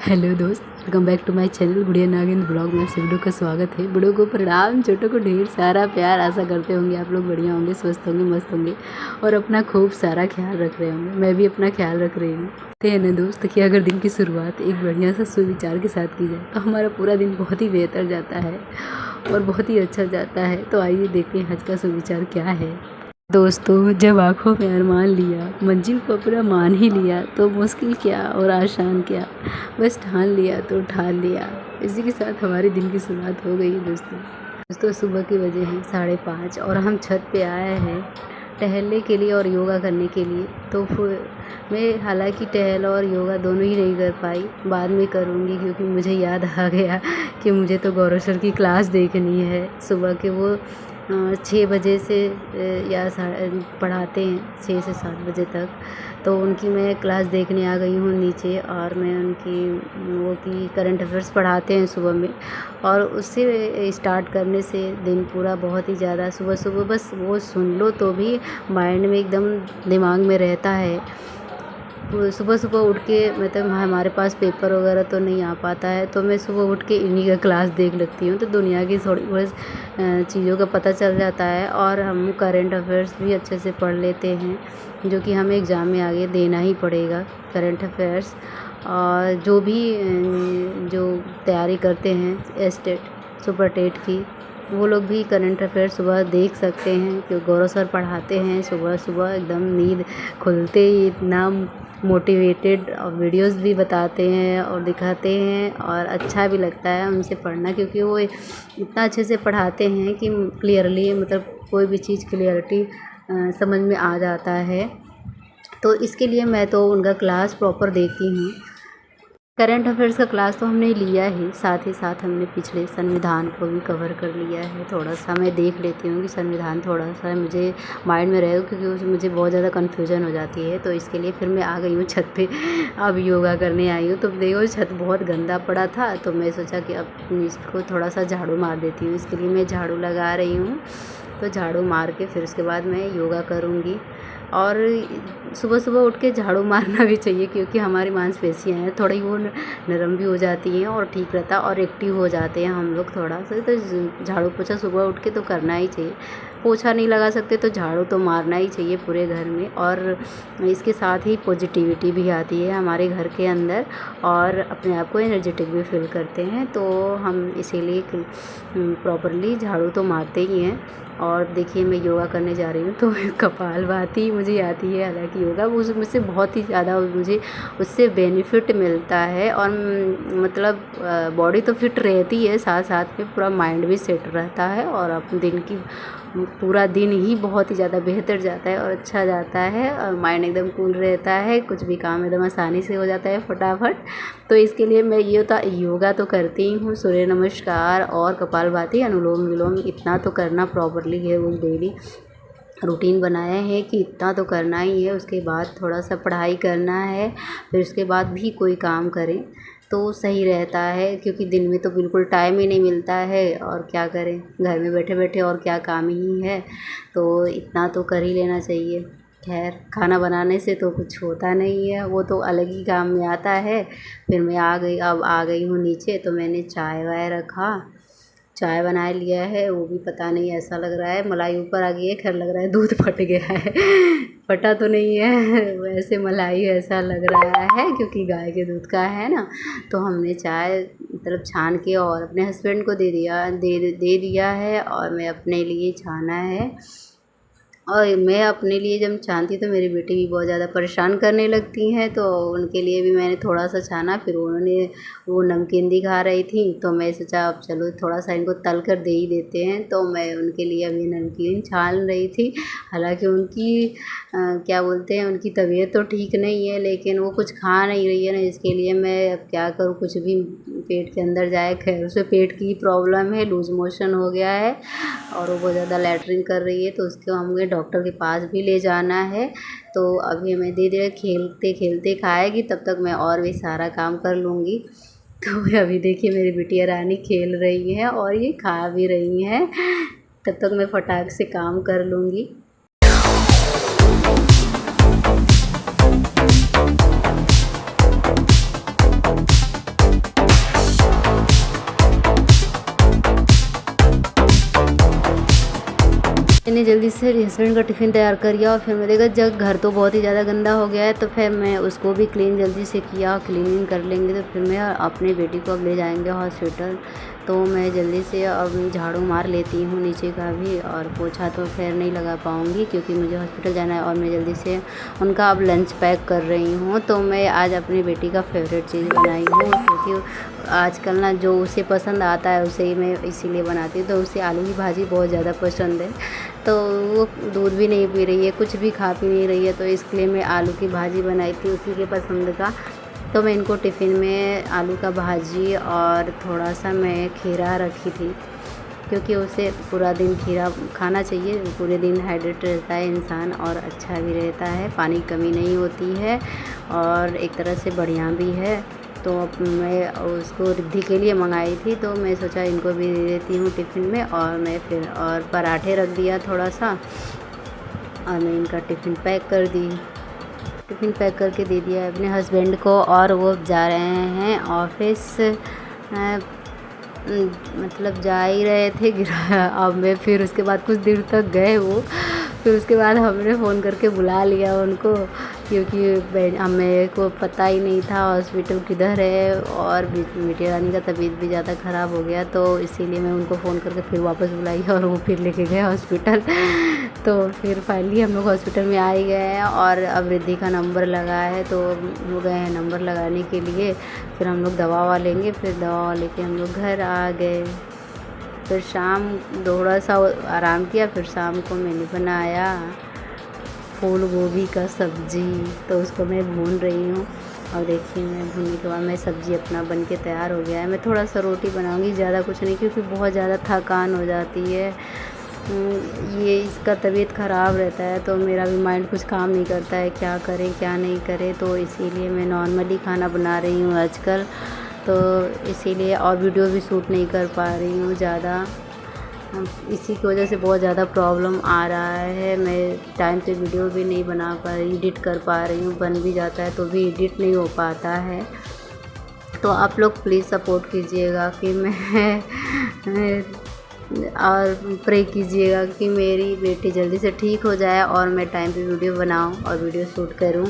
Hello दोस्त, welcome back to my channel Gudiya Nagin blog में आप सभी का स्वागत है। बड़ों को प्रणाम, छोटों को ढेर सारा प्यार। आशा करते होंगे आप लोग बढ़िया होंगे, स्वस्थ होंगे, मस्त होंगे और अपना खूब सारा ख्याल रख रहे होंगे। मैं भी अपना ख्याल रख रही हूँ। तो है ना दोस्त कि अगर दिन की शुरुआत एक बढ़िया सा सुविचार के साथ की जाए तो हमारा पूरा दिन बहुत ही बेहतर जाता है और बहुत ही अच्छा जाता है। तो आइए देखते हैं आज का सुविचार क्या है। दोस्तों, जब आँखों में अरमान लिया, मंजिल को अपना मान ही लिया, तो मुश्किल क्या और आसान क्या, बस ठान लिया तो ठान लिया। इसी के साथ हमारे दिन की शुरुआत हो गई है दोस्तों। सुबह के बजे हैं 5:30 और हम छत पे आए हैं टहलने के लिए और योगा करने के लिए। तो फिर मैं हालांकि टहल और योगा दोनों ही नहीं कर पाई, बाद में करूँगी क्योंकि मुझे याद आ गया कि मुझे तो गौरव सर की क्लास देखनी है। सुबह के वो 6 बजे से या पढ़ाते हैं 6 से 7 बजे तक। तो उनकी मैं क्लास देखने आ गई हूँ नीचे और मैं उनकी वो की करंट अफेयर्स पढ़ाते हैं सुबह में। और उससे स्टार्ट करने से दिन पूरा बहुत ही ज़्यादा सुबह सुबह बस वो सुन लो तो भी माइंड में एकदम दिमाग में रहता है। सुबह सुबह उठ के मतलब हमारे पास पेपर वगैरह तो नहीं आ पाता है, तो मैं सुबह उठ के इन्हीं का क्लास देख लेती हूँ। तो दुनिया की थोड़ी बहुत चीज़ों का पता चल जाता है और हम करंट अफेयर्स भी अच्छे से पढ़ लेते हैं, जो कि हमें एग्ज़ाम में आगे देना ही पड़ेगा करंट अफेयर्स। और जो भी जो तैयारी करते हैं स्टेट सुपर टेट की, वो लोग भी करंट अफेयर सुबह देख सकते हैं क्योंकि गौरव सर पढ़ाते हैं सुबह सुबह एकदम नींद खुलते ही इतना मोटिवेटेड वीडियोस भी बताते हैं और दिखाते हैं और अच्छा भी लगता है उनसे पढ़ना, क्योंकि वो इतना अच्छे से पढ़ाते हैं कि क्लियरली मतलब कोई भी चीज़ क्लियरिटी समझ में आ जाता है। तो इसके लिए मैं तो उनका क्लास प्रॉपर देखती हूँ। करंट अफेयर्स का क्लास तो हमने लिया ही, साथ ही साथ हमने पिछले संविधान को भी कवर कर लिया है। थोड़ा सा मैं देख लेती हूँ कि संविधान थोड़ा सा मुझे माइंड में रहेगा, क्योंकि उसमें मुझे बहुत ज़्यादा कन्फ्यूजन हो जाती है। तो इसके लिए फिर मैं आ गई हूँ छत पे, अब योगा करने आई हूँ। तो देखो छत बहुत गंदा पड़ा था, तो मैं सोचा कि अब इसको थोड़ा सा झाड़ू मार देती हूँ। इसके लिए मैं झाड़ू लगा रही हूँ। तो झाड़ू मार के फिर उसके बाद मैं योगा करूँगी। और सुबह सुबह उठ के झाड़ू मारना भी चाहिए, क्योंकि हमारी मांसपेशियाँ हैं थोड़ी वो नरम भी हो जाती हैं और ठीक रहता है और एक्टिव हो जाते हैं हम लोग थोड़ा सा। तो झाड़ू पोछा सुबह उठ के तो करना ही चाहिए। पोछा नहीं लगा सकते तो झाड़ू तो मारना ही चाहिए पूरे घर में। और इसके साथ ही पॉजिटिविटी भी आती है हमारे घर के अंदर और अपने आप को एनर्जेटिक भी फील करते हैं। तो हम इसीलिए प्रॉपरली झाड़ू तो मारते ही हैं। और देखिए मैं योगा करने जा रही हूँ, तो कपालभाति मुझे आती है। हालांकि योगा वो मुझसे बहुत ही ज़्यादा मुझे उससे बेनिफिट मिलता है और मतलब बॉडी तो फिट रहती है, साथ साथ में पूरा माइंड भी सेट रहता है और अपने दिन की पूरा दिन ही बहुत ही ज़्यादा बेहतर जाता है और अच्छा जाता है और माइंड एकदम कूल रहता है। कुछ भी काम एकदम आसानी से हो जाता है फटाफट। तो इसके लिए मैं योगा तो करती ही हूँ, सूर्य नमस्कार और कपालभाति, अनुलोम विलोम इतना तो करना प्रॉपरली है। वो डेली रूटीन बनाया है कि इतना तो करना ही है। उसके बाद थोड़ा सा पढ़ाई करना है, फिर उसके बाद भी कोई काम करें तो सही रहता है, क्योंकि दिन में तो बिल्कुल टाइम ही नहीं मिलता है। और क्या करें, घर में बैठे बैठे और क्या काम ही है, तो इतना तो कर ही लेना चाहिए। खैर, खाना बनाने से तो कुछ होता नहीं है, वो तो अलग ही काम में आता है। फिर मैं अब आ गई हूँ नीचे, तो मैंने चाय वाय रखा, चाय बना लिया है। वो भी पता नहीं ऐसा लग रहा है मलाई ऊपर आ गई है, खैर लग रहा है दूध फट गया है। फटा तो नहीं है, वैसे मलाई ऐसा लग रहा है क्योंकि गाय के दूध का है ना। तो हमने चाय मतलब छान के और अपने हस्बैंड को दे दिया है और मैं अपने लिए छाना है। और मैं अपने लिए जब छानती तो मेरी बेटी भी बहुत ज़्यादा परेशान करने लगती हैं, तो उनके लिए भी मैंने थोड़ा सा छाना। फिर उन्होंने वो नमकीन दिखा रही थी, तो मैं सोचा अब चलो थोड़ा सा इनको तल कर दे ही देते हैं। तो मैं उनके लिए अभी नमकीन छान रही थी। हालांकि उनकी क्या बोलते हैं, उनकी तबीयत तो ठीक नहीं है, लेकिन वो कुछ खा नहीं रही है ना, इसके लिए मैं अब क्या करूँ, कुछ भी पेट के अंदर जाए। खैर उसे पेट की प्रॉब्लम है, लूज मोशन हो गया है और वो बहुत ज़्यादा लैट्रिन कर रही है, तो उसको हमें डॉक्टर के पास भी ले जाना है। तो अभी हमें धीरे खेलते खेलते खाएगी, तब तक मैं और भी सारा काम कर लूँगी। तो अभी देखिए मेरी बिटिया रानी खेल रही है और ये खा भी रही हैं, तब तक मैं फटाक से काम कर लूँगी। मैंने जल्दी से हस्बैंड का टिफ़िन तैयार कर लिया और फिर मैं देखा जब घर तो बहुत ही ज़्यादा गंदा हो गया है, तो फिर मैं उसको भी क्लीन जल्दी से किया। क्लीनिंग कर लेंगे तो फिर मैं अपने बेटी को अब ले जाएंगे हॉस्पिटल। तो मैं जल्दी से अब झाड़ू मार लेती हूँ नीचे का भी, और पोछा तो खैर नहीं लगा पाऊँगी क्योंकि मुझे हॉस्पिटल जाना है। और मैं जल्दी से उनका अब लंच पैक कर रही हूँ। तो मैं आज अपनी बेटी का फेवरेट चीज़ बनाई हूँ, क्योंकि आजकल ना जो उसे पसंद आता है उसे ही मैं इसीलिए बनाती हूँ। तो उसे आलू की भाजी बहुत ज़्यादा पसंद है, तो वो दूध भी नहीं पी रही है, कुछ भी खा पी नहीं रही है, तो इसके लिए मैं आलू की भाजी बनाई थी उसी के पसंद का। तो मैं इनको टिफ़िन में आलू का भाजी और थोड़ा सा मैं खीरा रखी थी, क्योंकि उसे पूरा दिन खीरा खाना चाहिए। पूरे दिन हाइड्रेट रहता है इंसान और अच्छा भी रहता है, पानी की कमी नहीं होती है और एक तरह से बढ़िया भी है। तो मैं उसको रिद्धि के लिए मंगाई थी, तो मैं सोचा इनको भी दे देती हूँ टिफ़िन में। और मैं फिर और पराठे रख दिया थोड़ा सा, और मैं इनका टिफ़िन पैक कर दी। टिफ़िन पैक करके दे दिया अपने हस्बैंड को, और वो जा रहे हैं ऑफिस। मतलब जा ही रहे थे, गिरा। अब मैं फिर उसके बाद कुछ देर तक गए वो, फिर उसके बाद हमने फ़ोन करके बुला लिया उनको, क्योंकि मेरे को पता ही नहीं था हॉस्पिटल किधर है, और बेटी रानी का तबीयत भी ज़्यादा ख़राब हो गया, तो इसीलिए मैं उनको फ़ोन करके फिर वापस बुलाई और वो फिर लेके गए हॉस्पिटल। तो फिर फाइनली हम लोग हॉस्पिटल में आ ही गए हैं, और अब रिद्धि का नंबर लगा है, तो वो गए हैं नंबर लगाने के लिए। फिर हम लोग दवा लेंगे, फिर दवा लेके हम लोग घर आ गए। फिर शाम थोड़ा सा आराम किया, फिर शाम को मैंने बनाया फूल गोभी का सब्ज़ी, तो उसको मैं भून रही हूँ। और देखिए मैं भूनने के बाद मैं सब्ज़ी अपना बन के तैयार हो गया है। मैं थोड़ा सा रोटी बनाऊँगी, ज़्यादा कुछ नहीं, क्योंकि बहुत ज़्यादा थकान हो जाती है। ये इसका तबीयत ख़राब रहता है, तो मेरा भी माइंड कुछ काम नहीं करता है, क्या करें क्या नहीं करें। तो इसीलिए मैं नॉर्मली खाना बना रही हूँ आजकल, तो इसीलिए और वीडियो भी शूट नहीं कर पा रही हूँ ज़्यादा। इसी की वजह से बहुत ज़्यादा प्रॉब्लम आ रहा है। मैं टाइम पे वीडियो भी नहीं बना पा रही, एडिट कर पा रही हूँ, बन भी जाता है तो भी एडिट नहीं हो पाता है। तो आप लोग प्लीज़ सपोर्ट कीजिएगा कि मैं और प्रे कीजिएगा कि मेरी बेटी जल्दी से ठीक हो जाए और मैं टाइम पे वीडियो बनाऊँ और वीडियो शूट करूँ,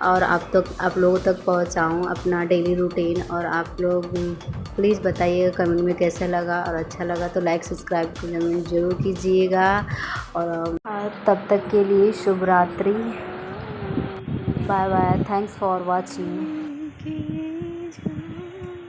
और आप लोगों तक पहुंचाऊं अपना डेली रूटीन। और आप लोग प्लीज़ बताइएगा कमेंट में कैसा लगा, और अच्छा लगा तो लाइक सब्सक्राइब ज़रूर कीजिएगा। और तब तक के लिए शुभ रात्रि, bye bye, thanks for watching.